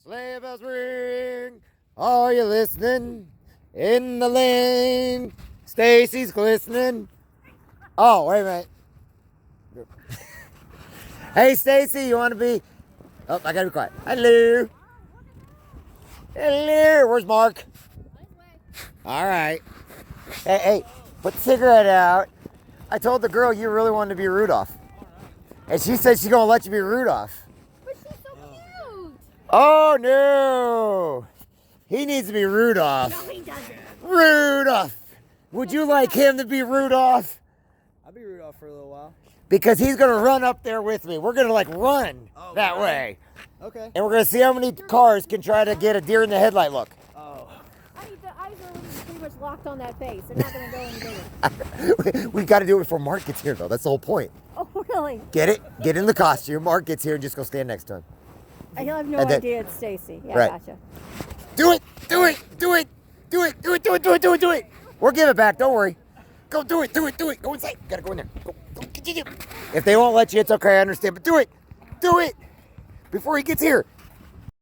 Sleigh bells ring. Are you listening? In the lane, Stacy's glistening. Oh, wait a minute. Hey, Stacy, you want to be... Oh, I gotta be quiet. Hello. Hello. Where's Mark? All right. Hey, put the cigarette out. I told the girl you really wanted to be Rudolph. And she said she's going to let you be Rudolph. But she's so cute. Oh, no. He needs to be Rudolph. No, he doesn't. Rudolph. Would you like him to be Rudolph? I'll be Rudolph for a little while. Because he's going to run up there with me. We're going to run that way. Okay. And we're going to see how many cars can try to get a deer in the headlight look. Oh. The eyes are pretty much locked on that face. They're not going to go any bigger. We got to do it before Mark gets here, though. That's the whole point. Oh, really? Get it? Get in the costume. Mark gets here and just go stand next to him. He'll have no And then- idea it's Stacy. Yeah, Right. gotcha. Do it! Do it! Do it! Do it! Do it! Do it! Do it! Do it! Do it! We'll give it back. Don't worry. Go do it. Do it. Do it. Go inside. Gotta go in there. Go. Continue. If they won't let you, it's okay. I understand. But do it. Do it. Before he gets here.